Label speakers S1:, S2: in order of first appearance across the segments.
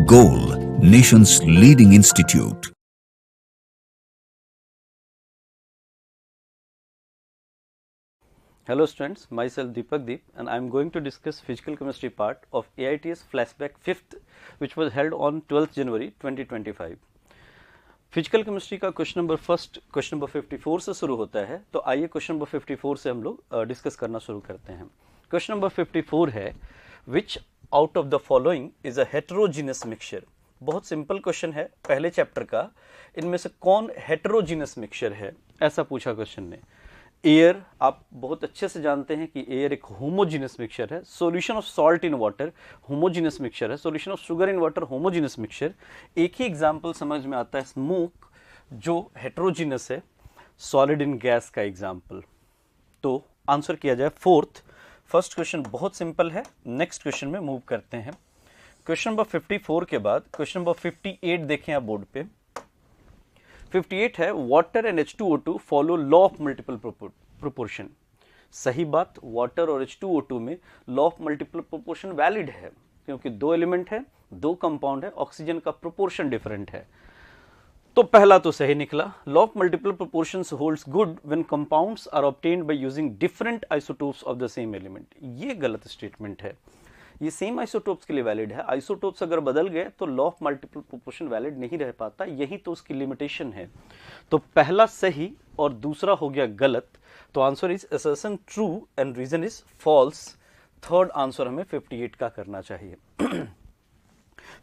S1: Goal, nation's leading institute.
S2: Hello students, myself Deepak Deep and I am going to discuss physical chemistry part of AIT's flashback 5th which was held on 12th January 2025. Physical chemistry का question number 54 से शुरू होता है, तो आइए question number 54 से हम लोग डिस्कस करना शुरू करते हैं। क्वेश्चन नंबर 54 है विच out of the following is a heterogeneous mixture. बहुत सिंपल क्वेश्चन है पहले चैप्टर का, इनमें से कौन हेटेरोजीनस मिक्सचर है, ऐसा पूछा क्वेश्चन ने। एयर, आप बहुत अच्छे से जानते हैं कि एयर एक होमोजीनस मिक्सचर है। Solution of salt in water homogeneous mixture है। Solution of sugar in water homogeneous mixture. एक ही एग्जांपल समझ में आता है स्मोक, जो हेटेरोजीनस है, सॉलिड इन गैस का एग्जांपल। तो आंसर किया जाए फोर्थ। फर्स्ट क्वेश्चन बहुत सिंपल है। नेक्स्ट क्वेश्चन में मूव करते हैं। क्वेश्चन नंबर 54 के बाद क्वेश्चन नंबर 58 देखें आप बोर्ड पे। 58 है water and H2O2 follow law of multiple proportion. सही बात, वाटर और H2O2 में law of multiple proportion valid है, क्योंकि दो एलिमेंट है, दो कंपाउंड है, ऑक्सीजन का प्रोपोर्शन डिफरेंट है। तो पहला तो सही निकला। Law of multiple proportions holds good when compounds are obtained by using different isotopes of the same element. ये गलत स्टेटमेंट है, ये सेम आइसोटोप्स के लिए वैलिड है। आइसोटोप्स अगर बदल गए तो law of multiple proportion valid नहीं रह पाता, यही तो उसकी लिमिटेशन है। तो पहला सही और दूसरा हो गया गलत। तो answer is assertion true and reason is false. Third answer हमें 58 का करना चाहिए।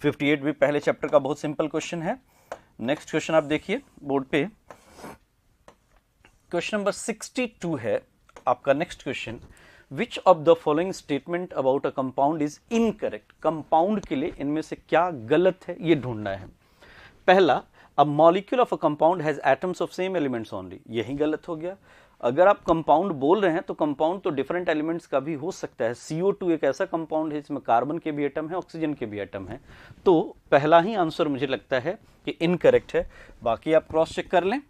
S2: 58 भी पहले चैप्टर का बहुत सिंपल क्वेश्चन है। नेक्स्ट क्वेश्चन आप देखिए बोर्ड पे। क्वेश्चन नंबर 62 है आपका next question. Which of the following statement about a compound is incorrect? Compound के लिए इनमें से क्या गलत है, ये ढूंढना है। पहला, a molecule of a compound has atoms of same elements only। यही गलत हो गया। अगर आप कंपाउंड बोल रहे हैं तो कंपाउंड तो डिफरेंट एलिमेंट्स का भी हो सकता है। CO2 एक ऐसा कंपाउंड है जिसमें कार्बन के भी एटम है, ऑक्सीजन के भी एटम है। तो पहला ही आंसर मुझे लगता है कि इनकरेक्ट है। बाकी आप क्रॉस चेक कर लें।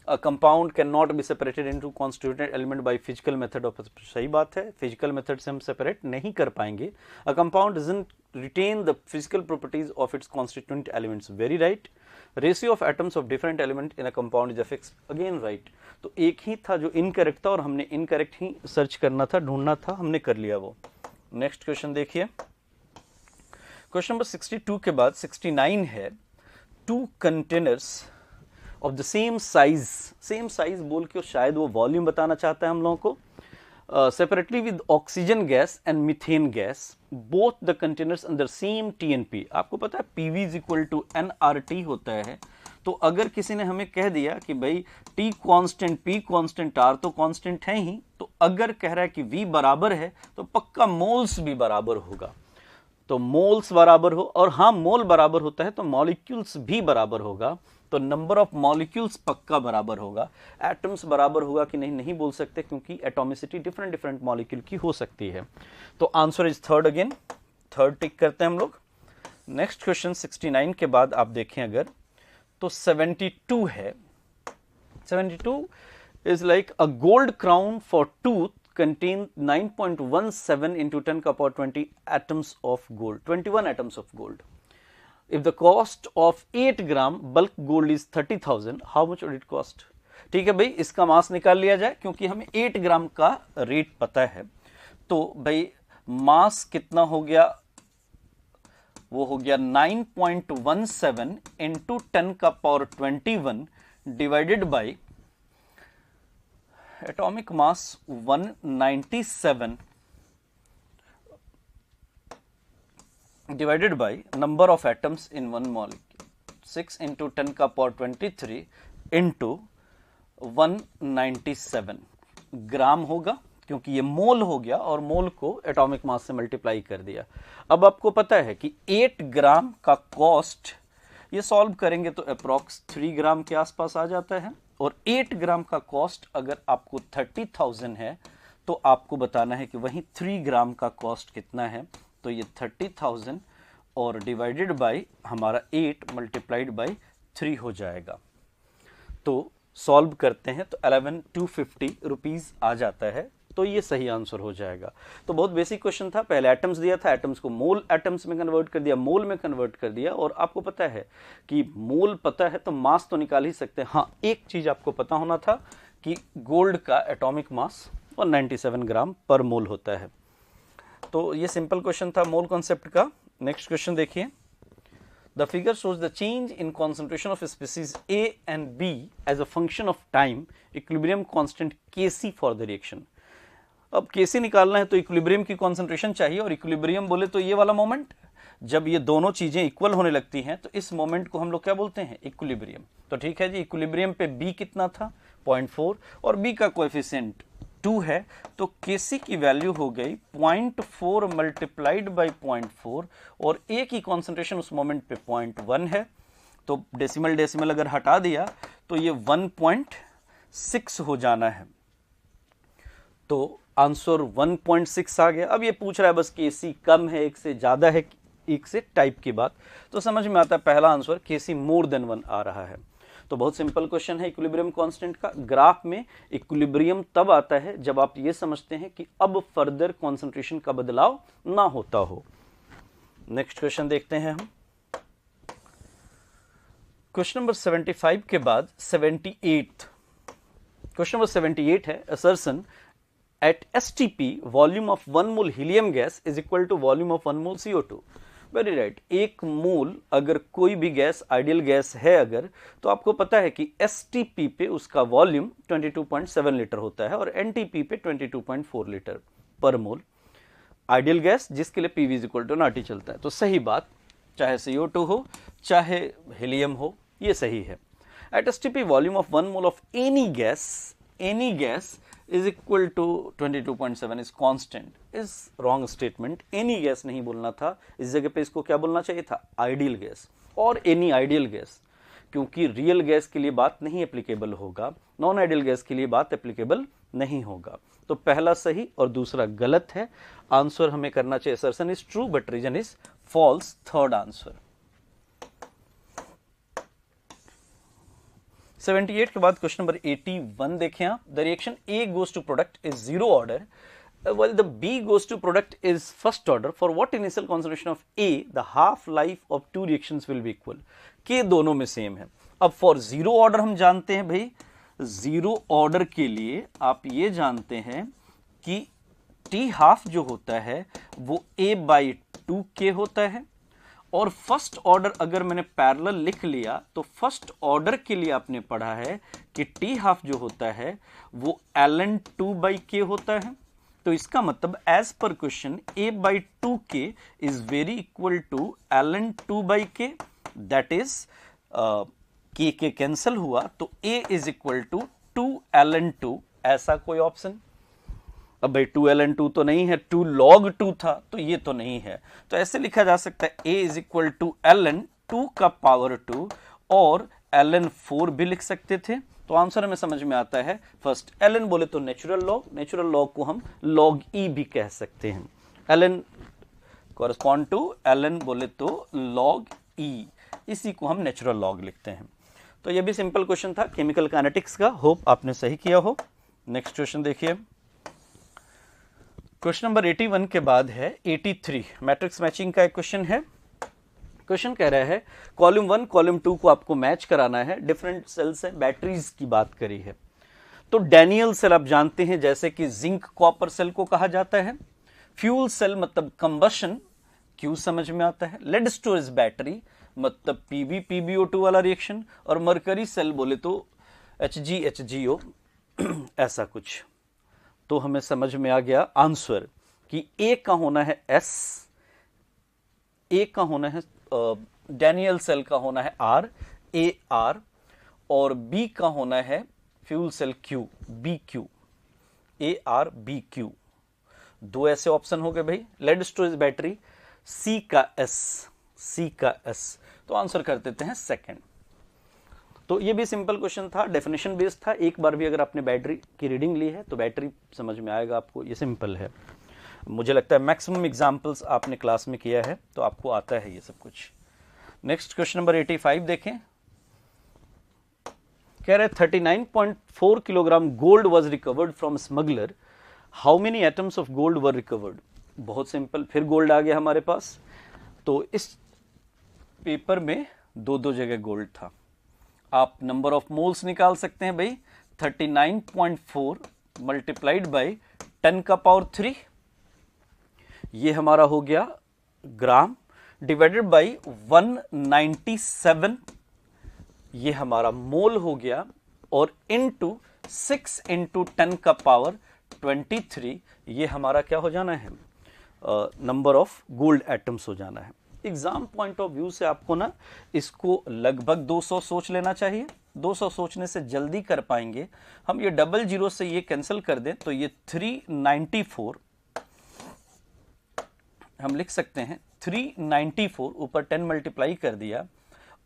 S2: A compound cannot be separated into constituent element by physical method of। सही बात है, फिजिकल मेथड से हम सेपरेट नहीं कर पाएंगे। A compound doesn't retain the physical properties of its constituent elements। Very right। Ratio of atoms of different element in a compound is fixed। Again right। तो एक ही था जो इनकरेक्ट था और हमने इनकरेक्ट ही सर्च करना था, ढूंढना था, हमने कर लिया वो। नेक्स्ट क्वेश्चन देखिए। क्वेश्चन नंबर 62 के बाद 69 है two containers of the same size बोल के शायद वो वॉल्यूम बताना चाहता है हम लोगों को। Separately with oxygen gas and methane gas, both the containers under same TNP। आपको पता है PV is equal to nRT होता है। तो अगर किसी ने हमें कह दिया कि भाई T constant, P constant, R तो कांस्टेंट है ही, तो अगर कह रहा है कि V बराबर है तो पक्का मोल्स भी बराबर होगा। तो मोल्स बराबर हो, और हाँ मोल बराबर होता है तो मॉलिक्यूल्स भी बराबर होगा। तो नंबर ऑफ मॉलिक्यूल्स पक्का बराबर होगा। एटम्स बराबर होगा कि नहीं, नहीं बोल सकते, क्योंकि एटॉमिसिटी डिफरेंट मॉलिक्यूल की हो सकती है। तो answer is third. Again third tick करते हैं हम लोग। नेक्स्ट क्वेश्चन 69 के बाद आप देखें अगर तो 72 है। 72 is like a gold crown for tooth contain 9.17 into 10 to the power 20 atoms of gold, 21 atoms of gold. If the cost of 8 gram bulk gold is 30,000, how much would it cost? ठीक है भाई, इसका मास निकाल लिया जाए क्योंकि हमें 8 ग्राम का रेट पता है। तो भाई मास कितना हो गया, वो हो गया 9.17 into 10 का power 21 divided by atomic mass 197 divided by number of atoms in one molecule, 6 into 10 का पावर 23 into 197 ग्राम होगा, क्योंकि ये मोल हो गया और मोल को एटॉमिक मास से मल्टीप्लाई कर दिया। अब आपको पता है कि 8 ग्राम का कॉस्ट, ये सॉल्व करेंगे तो अप्रॉक्स 3 ग्राम के आसपास आ जाता है, और 8 ग्राम का कॉस्ट अगर आपको 30,000 है तो आपको बताना है कि वहीं 3 ग्राम का कॉस्ट कितना है। तो ये 30,000 और डिवाइडेड बाय हमारा 8 मल्टीप्लाइड बाय 3 हो जाएगा। तो सॉल्व करते हैं तो 11,250 रुपीज आ जाता है। तो ये सही आंसर हो जाएगा। तो बहुत बेसिक क्वेश्चन था, पहले एटम्स दिया था, एटम्स को मोल एटम्स में कन्वर्ट कर दिया, मोल में कन्वर्ट कर दिया, और आपको पता है कि मोल पता है तो मास तो निकाल ही सकते हैं। हाँ, एक चीज आपको पता होना था कि गोल्ड का एटॉमिक मास 197 ग्राम पर मोल होता है। तो ये सिंपल क्वेश्चन था मोल कॉन्सेप्ट का। नेक्स्ट क्वेश्चन देखिए, the figure shows the change in concentration of species A and B as a function of time, equilibrium constant Kc for the reaction। अब Kc निकालना है तो इक्विलिब्रियम की concentration चाहिए, और इक्विलिब्रियम बोले तो ये वाला मोमेंट, जब ये दोनों चीजें इक्वल होने लगती हैं तो इस मोमेंट को हम लोग क्या बोलते हैं, इक्विलिब्रियम। तो ठीक है जी, इक्विलिब्रियम पे B कितना था 0.4, और B का कोएफिशिएंट 2 है, तो Kc की वैल्यू हो गई 0.4 मल्टीप्लाइड बाई 0.4, और A की कॉन्सेंट्रेशन उस मोमेंट पे 0.1 है, तो डेसिमल डेसिमल अगर हटा दिया तो ये 1.6 हो जाना है। तो आंसर 1.6 आ गया। अब ये पूछ रहा है बस Kc कम है 1 से, ज्यादा है 1 से, टाइप की बात, तो समझ में आता है पहला आंसर Kc मोर देन 1 आ रहा है। तो बहुत सिंपल क्वेश्चन है इक्विलिब्रियम कांस्टेंट का। ग्राफ में इक्विलिब्रियम तब आता है जब आप ये समझते हैं कि अब फर्दर कंसंट्रेशन का बदलाव ना होता हो। नेक्स्ट क्वेश्चन देखते हैं हम। क्वेश्चन नंबर 75 के बाद 78, क्वेश्चन नंबर 78 है, assertion at STP volume of 1 mole helium gas is equal to volume of 1 mole CO2। Very right, 1 mole अगर कोई भी गैस आइडियल गैस है अगर, तो आपको पता है कि एसटीपी पे उसका वॉल्यूम 22.7 लीटर होता है, और एनटीपी पे 22.4 लीटर पर मोल। आइडियल गैस जिसके लिए PV is equal to not चलता है, तो सही बात, चाहे CO2 हो चाहे हीलियम हो, ये सही है। At STP volume of 1 mole of any gas is equal to 22.7 is constant, is wrong statement। Any gas नहीं बोलना था, इस जगह पे इसको क्या बोलना चाहिए था, आइडियल गैस और एनी आइडियल गैस, क्योंकि रियल गैस के लिए बात नहीं एप्लीकेबल होगा, नॉन आइडियल गैस के लिए बात एप्लीकेबल नहीं होगा। तो पहला सही और दूसरा गलत है। आंसर हमें करना चाहिए assertion is true but reason is false, third answer. 78 के बाद क्वेश्चन नंबर 81 देखें आप। The reaction A goes to product is 0 order while the B goes to product is first order, for what initial concentration of A the half life of two reactions will be equal। K दोनों में same है। अब for 0 order हम जानते हैं भाई, 0 order के लिए आप ये जानते हैं कि T हाफ जो होता है वो A/2K होता है, और फर्स्ट ऑर्डर अगर मैंने पैरेलल लिख लिया तो फर्स्ट ऑर्डर के लिए आपने पढ़ा है कि T हाफ जो होता है वो ln2/k होता है। तो इसका मतलब एज पर question A/2k is very equal to ln2/k, that is k cancel हुआ तो A is equal to 2ln2। ऐसा कोई ऑप्शन, अब भाई 2ln2 तो नहीं है, 2 log 2 था, तो ये तो नहीं है। तो ऐसे लिखा जा सकता है A is equal to ln2 का पावर 2, और ln4 भी लिख सकते थे। तो आंसर हमें समझ में आता है, फर्स्ट ln बोले तो नेचुरल लॉग को हम log e भी कह सकते हैं। ln कॉरेस्पॉन्ड टू ln बोले तो log e, इसी को हम नेचुरल लॉग लिखते हैं। तो ये भी सिंपल क्वेश्चन था केमिकल काइनेटिक्स का, होप आपने सही किया हो। नेक्स्ट क्वेश्चन देखिए, क्वेश्चन नंबर 81 के बाद है 83, मैट्रिक्स मैचिंग का एक क्वेश्चन है। क्वेश्चन कह रहा है कॉलम 1 कॉलम 2 को आपको मैच कराना है, डिफरेंट सेल्स है, बैटरीज की बात करी है। तो डैनियल सेल आप जानते हैं, जैसे कि जिंक कॉपर सेल को कहा जाता है। फ्यूल सेल मतलब कंबशन, क्यों समझ में आता है। लेड स्टोरेज बैटरी मतलब PbPbO2 वाला रिएक्शन, और मरकरी सेल बोले तो HgHgO ऐसा कुछ। तो हमें समझ में आ गया आंसर कि A का होना है S, A का होना है डैनियल सेल का होना है AR, और B का होना है fuel cell Q, BQ, ARBQ। दो ऐसे ऑप्शन हो गए भाई। लेड स्टोरेज बैटरी C का S, तो आंसर कर देते हैं सेकंड। तो ये भी सिंपल क्वेश्चन था, डेफिनेशन बेस्ड था। एक बार भी अगर आपने बैटरी की रीडिंग ली है तो बैटरी समझ में आएगा आपको, ये सिंपल है। मुझे लगता है मैक्सिमम एग्जांपल्स आपने क्लास में किया है तो आपको आता है ये सब कुछ। नेक्स्ट क्वेश्चन नंबर 85 देखें, कह रहे 39.4 kilogram gold was recovered from smuggler how many atoms of gold were recovered? बहुत सिंपल, फिर गोल्ड आ गया हमारे पास। तो इस पेपर में दो दो जगह गोल्ड था। आप नंबर ऑफ मोल्स निकाल सकते हैं भाई, 39.4 मल्टीप्लाइड बाई 10 का पावर 3, ये हमारा हो गया ग्राम, डिवाइडेड बाई 197, ये हमारा मोल हो गया, और इनटू 6 इंटू 10 का पावर 23, ये हमारा क्या हो जाना है, नंबर ऑफ गोल्ड एटम्स हो जाना है। एग्जाम पॉइंट ऑफ व्यू से आपको ना इसको लगभग 200 सोच लेना चाहिए। 200 सोचने से जल्दी कर पाएंगे हम। ये डबल जीरो से ये कैंसिल कर दें तो ये 394 हम लिख सकते हैं। 394 ऊपर 10 मल्टीप्लाई कर दिया,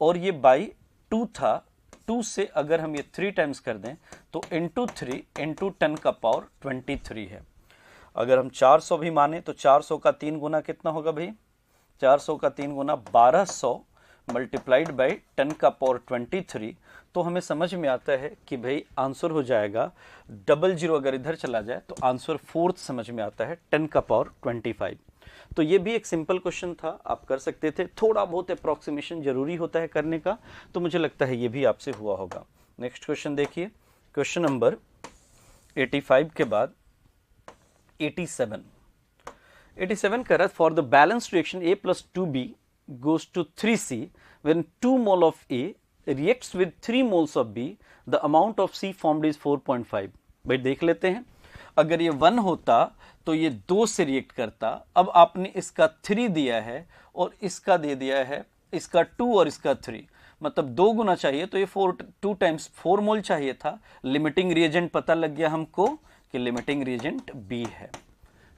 S2: और ये बाई 2 था। 2 से अगर हम ये 3 टाइम्स कर दें तो इंटू 3 इंटू 10 का पावर 23 है। अगर हम 400 भी माने तो 400 का 3 गुना कितना होगा भाई, 400 का 3 गुना 1200 मल्टीप्लाइड बाई 10 का पावर 23। तो हमें समझ में आता है कि भाई आंसर हो जाएगा, डबल जीरो अगर इधर चला जाए तो आंसर 4th समझ में आता है, 10 का पावर 25। तो ये भी एक सिंपल क्वेश्चन था, आप कर सकते थे। थोड़ा बहुत अप्रॉक्सीमेशन जरूरी होता है करने का, तो मुझे लगता है ये भी आपसे हुआ होगा। नेक्स्ट क्वेश्चन देखिए, क्वेश्चन नंबर 85 के बाद 87 कर रहा है, for the balance reaction A plus 2B goes to 3C when 2 mole of A reacts with 3 moles of B, the amount of C formed is 4.5। भाई देख लेते हैं, अगर ये 1 होता तो ये 2 से रिएक्ट करता। अब आपने इसका 3 दिया है और इसका दे दिया है, इसका 2 और इसका 3, मतलब 2 गुना चाहिए, तो ये 2 टाइम्स 4 मोल चाहिए था। लिमिटिंग रिएजेंट पता लग गया हमको कि लिमिटिंग रिएजेंट B है,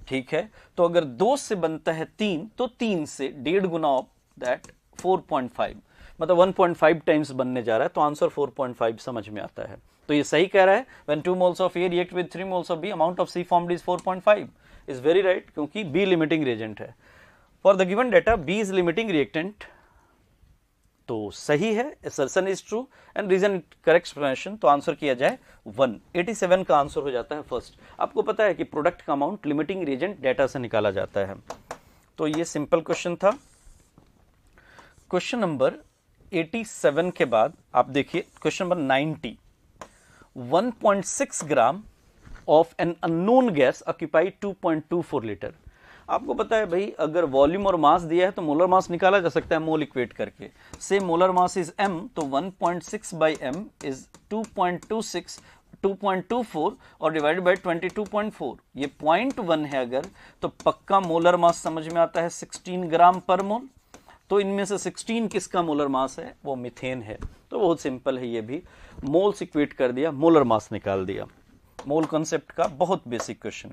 S2: ठीक है। तो अगर 2 से बनता है 3, तो 3 से 1.5 गुना ऑफ दैट 4.5, मतलब 1.5 टाइम्स बनने जा रहा है, तो आंसर 4.5 समझ में आता है। तो ये सही कह रहा है, when 2 moles of A react with 3 moles of B, amount of C formed is 4.5 is very right, क्योंकि B limiting reagent है। For the given data B is limiting reactant, तो सही है, assertion is true and reason correct explanation, तो answer किया जाए 1। 87 का answer हो जाता है फर्स्ट। आपको पता है कि प्रोडक्ट का अमाउंट लिमिटिंग रिएजेंट डाटा से निकाला जाता है। तो ये सिंपल क्वेश्चन था। क्वेश्चन नंबर 87 के बाद आप देखिए question number 90। 1.6 gram of an unknown gas occupy 2.24 litre. आपको पता है भाई, अगर वॉल्यूम और मास दिया है तो मोलर मास निकाला जा सकता है मोल इक्वेट करके। से मोलर मास इज m, तो 1.6 बाई m इज 2.24 और डिवाइडेड बाई 22.4। ये 0.1 है अगर, तो पक्का मोलर मास समझ में आता है 16 ग्राम पर मोल। तो इनमें से 16 किसका मोलर मास है, वो मीथेन है। तो बहुत सिंपल है, ये भी मोल्स इक्वेट कर दिया, मोलर मास निकाल दिया। मोल कॉन्सेप्ट का बहुत बेसिक क्वेश्चन।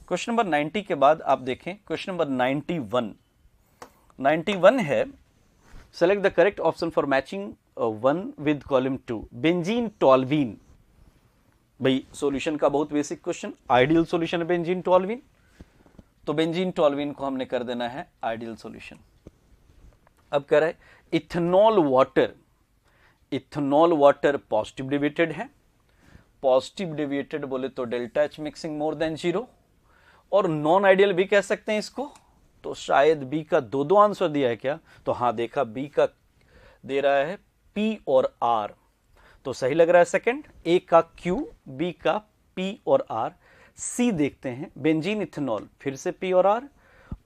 S2: क्वेश्चन नंबर 90 के बाद आप देखें क्वेश्चन नंबर 91 है, select the correct option for matching 1 with column 2, benzene toluene. भाई सॉल्यूशन का बहुत बेसिक क्वेश्चन, आइडियल सॉल्यूशन है बेंजीन टॉल्वीन, तो बेंजीन टॉल्वीन को हमने कर देना है आइडियल सॉल्यूशन। अब कह रहा है इथेनॉल वाटर पॉजिटिव डेविएटेड है। पॉजिटिव डेविएटेड बोले तो delta H mixing more than 0, और नॉन आइडियल भी कह सकते हैं इसको। तो शायद बी का दो आंसर दिया है क्या, तो हाँ देखा, बी का दे रहा है पी और आर, तो सही लग रहा है सेकंड। ए का क्यू, बी का पी और आर। सी देखते हैं, बेंजीन इथेनॉल, फिर से पी और आर।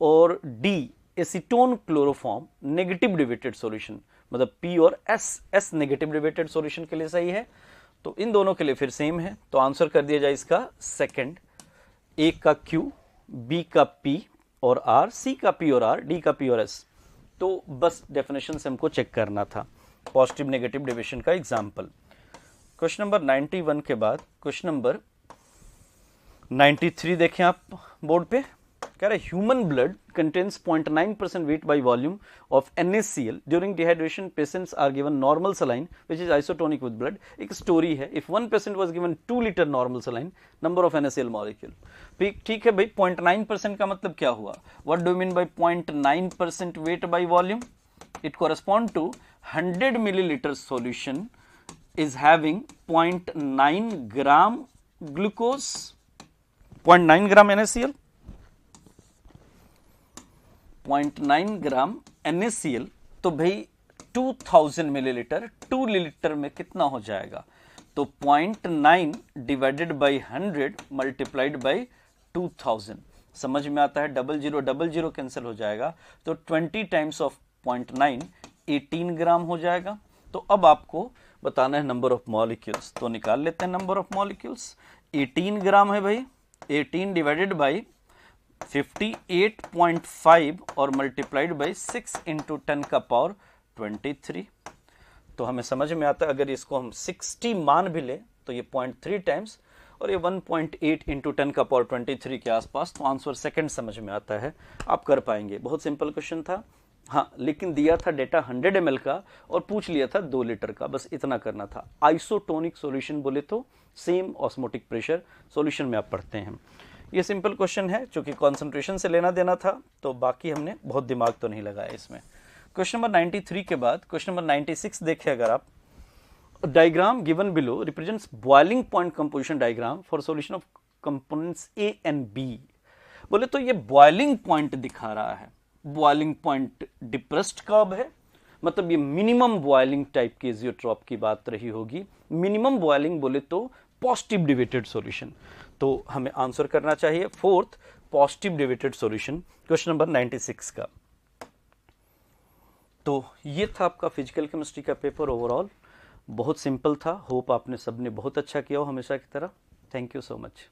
S2: और D acetone chloroform negative deviated solution, मतलब पी और एस नेगेटिव डेविएटेड सॉल्यूशन के लिए सही है। तो इन दोनों के लिए फिर सेम है, तो आंसर कर दिया जाए इसका सेकंड। ए का क्यू, बी का पी और आर, सी का पी और आर, डी का पी और एस। तो बस डेफिनेशन से हमको चेक करना था, पॉजिटिव नेगेटिव डेविएशन का एग्जाम्पल। क्वेश्चन नंबर 91 के बाद क्वेश्चन नंबर 93 देखें आप बोर्ड पे। कह रहा है human blood contains 0.9% weight by volume of NaCl. During dehydration, patients are given normal saline, which is isotonic with blood. एक स्टोरी है, if one patient was given 2 liter normal saline, number of NaCl molecule. ठीक है भाई, 0.9% का मतलब क्या हुआ? What do you mean by 0.9% weight by volume? It correspond to 100 milliliter solution is having 0.9 gram glucose. 0.9 gram NaCl, 0.9 gram NaCl, तो भाई 2000 millilitre 2 litre में कितना हो जाएगा? तो 0.9 डिवाइडेड बाई 100 मल्टीप्लाइड बाई 2000। समझ में आता है? डबल जीरो कैंसिल हो जाएगा, तो 20 टाइम्स ऑफ 0.9 18 ग्राम हो जाएगा। तो अब आपको बताना है नंबर ऑफ मॉलिक्यूल्स, तो निकाल लेते हैं नंबर ऑफ मॉलिक्यूल्स। 18 ग्राम है भाई, 18 डिवाइडेड बाई 58.5 और मल्टीप्लाइड बाई 6 इंटू 10 का पावर 23। तो हमें समझ में आता है अगर इसको हम 60 मान भी ले तो ये 0.3 टाइम्स और ये 1.8 इंटू 10 का पावर 23 के आसपास, तो आंसर सेकंड समझ में आता है, आप कर पाएंगे। बहुत सिंपल क्वेश्चन था, हाँ, लेकिन दिया था डेटा 100 ml का और पूछ लिया था 2 लीटर का, बस इतना करना था। आइसोटोनिक सॉल्यूशन बोले तो सेम ऑस्मोटिक प्रेशर सॉल्यूशन में आप पढ़ते हैं। ये सिंपल क्वेश्चन है, चूंकि कॉन्सेंट्रेशन से लेना देना था, तो बाकी हमने बहुत दिमाग तो नहीं लगाया इसमें। क्वेश्चन नंबर 93 के बाद क्वेश्चन नंबर 96 देखें अगर आप, diagram given below represents boiling point composition diagram for solution of components A and B. बोले तो ये बॉइलिंग पॉइंट दिखा रहा है। बॉइलिंग पॉइंट डिप्रेस्ड कर्व है, मतलब ये मिनिमम बॉइलिंग टाइप की जियोट्रॉप की बात रही होगी। मिनिमम बॉइलिंग बोले तो पॉजिटिव डिवेटेड सॉल्यूशन, तो हमें आंसर करना चाहिए fourth positive deviated solution question number 96 का। तो ये था आपका फिजिकल केमिस्ट्री का पेपर। ओवरऑल बहुत सिंपल था। होप आपने सबने बहुत अच्छा किया हो हमेशा की तरह। Thank you so much.